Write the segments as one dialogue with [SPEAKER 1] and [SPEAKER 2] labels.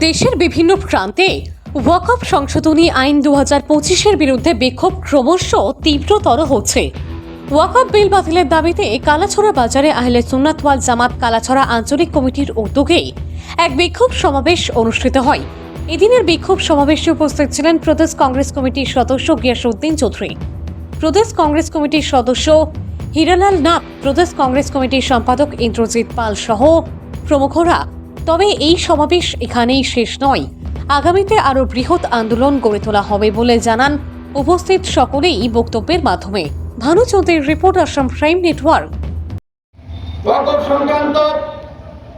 [SPEAKER 1] দেশের বিভিন্ন প্রান্তে ওয়াকফ সংশোধনী আইন 2025-এর বিরুদ্ধে বিক্ষোভ ক্রমশ তীব্রতর হচ্ছে। ওয়াকফ বিল বাতিলের দাবিতে কালাছড়া বাজারে আহলে সুন্নাত ওয়াল জামাত কালাছড়া আঞ্চলিক কমিটির উদ্যোগে এক বিক্ষোভ সমাবেশ অনুষ্ঠিত হয়। এদিনের বিক্ষোভ সমাবেশে উপস্থিত ছিলেন প্রদেশ কংগ্রেস কমিটির সদস্য গিয়াসউদ্দিন চৌধুরী, প্রদেশ কংগ্রেস কমিটির সদস্য হিরালাল নাথ, প্রদেশ কংগ্রেস কমিটির সম্পাদক ইন্দ্রজিৎ পাল সহ প্রমুখরা। তবে এই সমাবেশ এখানেই শেষ নয়, আগামীতে আরও বৃহৎ আন্দোলন গড়ে তোলা হবে বলে জানান উপস্থিত সকলেই বক্তব্যের মাধ্যমে। ভানু চৌধুরীর রিপোর্ট, আসাম প্রাইম নেটওয়ার্ক।
[SPEAKER 2] ওয়াকফ সংক্রান্ত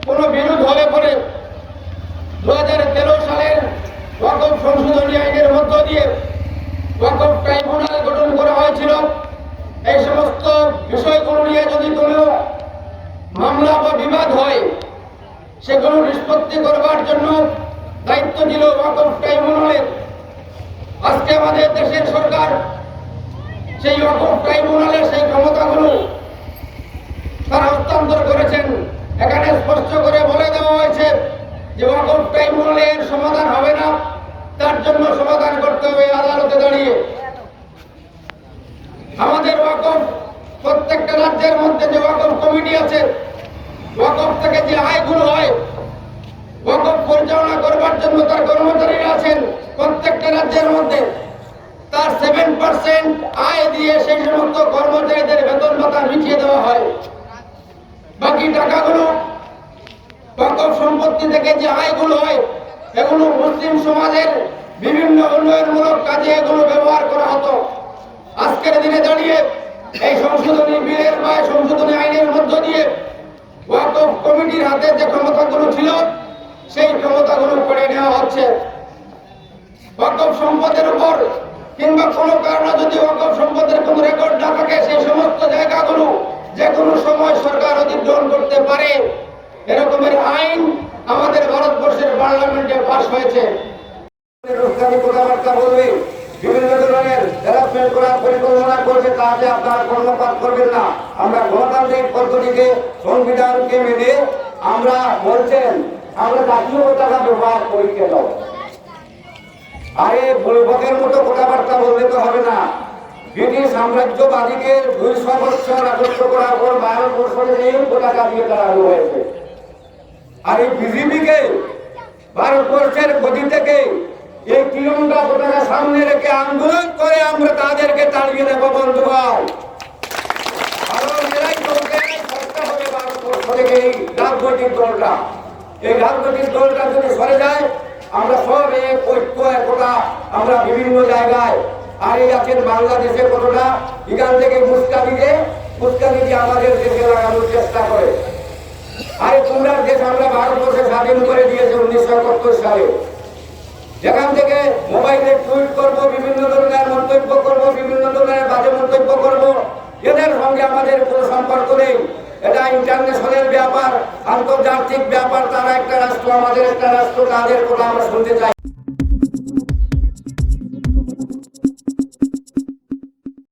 [SPEAKER 2] কোনো বিরোধ হলে পরে 2013 সালের ওয়াকফ সংশোধনী আইনের মধ্য দিয়ে ওয়াকফ ট্রাইব্যুনাল গঠন করা হয়েছিল। এই সমস্ত বিষয়গুলো নিয়ে যদি কোনো মামলা বা বিবাদ হয়, সেগুলো নিষ্পত্তি করবার জন্য দায়িত্ব ছিল ওয়াকফ ট্রাইব্যুনালের। আজকে আমাদের দেশের সরকার সেই ওয়াকফ ট্রাইব্যুনালের সেই ক্ষমতাগুলো তারা হস্তান্তর করেছেন। এখানে স্পষ্ট করে বলে দেওয়া হয়েছে যে ওয়াকফ ট্রাইব্যুনালের সমাধান হবে না, তার জন্য সমাধান করতে হবে আদালতে দাঁড়িয়ে। আমাদের ওয়াকফ প্রত্যেকটা রাজ্যের মধ্যে যে ওয়াকফ কমিটি আছে, ওয়াকফ থেকে যে আয়গুলো হয়, ওয়াকফ পরিচালনা করবার জন্য তার কর্মচারীরা আছেন প্রত্যেকটা রাজ্যের মধ্যে, তার 7% আয় দিয়ে সেই সমস্ত কর্মচারীদের বেতন ভাতা মিটিয়ে দেওয়া হয়। বাকি টাকাগুলো ওয়াকফ সম্পত্তি থেকে যে আয়গুলো হয়, এগুলো মুসলিম সমাজের বিভিন্ন উন্নয়নমূলক কাজে এগুলো ব্যবহার করা হতো। আজকের দিনে দাঁড়িয়ে এই সংশোধনী বিলের বা সংশোধনী আইনের মধ্য দিয়ে ওয়াকফ কমিটির হাতে যে ক্ষমতাগুলো ছিল, সেই ক্ষমতাগুলো করে নেওয়া হচ্ছে। ওয়াকফ সম্পদের উপর কিংবা কোনো কারণে যদি ওয়াকফ সম্পদের কোনো রেকর্ড না থাকে, সেই সমস্ত জায়গাগুলো যে কোনো সময় সরকার অধিগ্রহণ করতে পারে, এরকমের আইন আমাদের ভারতবর্ষের পার্লামেন্টে পাস হয়েছে। কথাবার্তা বলবে, বিভিন্ন ধরনের ডেভেলপমেন্ট করার পরিকল্পনা করবে, তাতে আপনারা কর্ণপাত করবেন না। আমরা গণতান্ত্রিক পদ্ধতিকে, সংবিধানকে মেনে আমরা বলছেন আমরা জাতীয় পতাকা ব্যবহার করি কেন? আরে বলবকের মতো কথাবার্তা বললে তো হবে না। ব্রিটিশ সাম্রাজ্যবাদীকে 200 বছর রাজত্ব করার পর ভারতবর্ষের এই পতাকা দিয়ে দাঁড়ানো হয়েছে। আর এই বিজেপিকে ভারতবর্ষের গদি থেকে এই তিরঙ্গা পতাকা সামনে রেখে আন্দোলন করে আমরা তাদেরকে তাড়িয়ে দেব বন্ধুগণ। কারণ এরাই চলবে সরকার হবে ভারতবর্ষ থেকে এই রাজনৈতিক দলটা। এই রাজনৈতিক দলটা যদি সরে যায়, আমরা সব এক ঐক্য একতা আমরা বিভিন্ন জায়গায় আর এই আছেন বাংলাদেশে কতটা এখান থেকে মুস্কানি দিয়ে আমাদের দেশে লাগানোর চেষ্টা করে। আরে তোমরা দেশ আমরা ভারতবর্ষে স্বাধীন করে দিয়েছে 1971 সালে। যেখান থেকে মোবাইলে টুইট করবো, বিভিন্ন ধরনের মন্তব্য করবো, বিভিন্ন ধরনের বাজে মন্তব্য করবো, এদের সঙ্গে আমাদের কোনো সম্পর্ক নেই। এটা ইন্টারন্যাশনাল ব্যাপার, আন্তর্জাতিক ব্যাপার। তারা একটা রাষ্ট্র, আমাদের একটা রাষ্ট্র, তাদের কথা আমরা শুনতে চাই।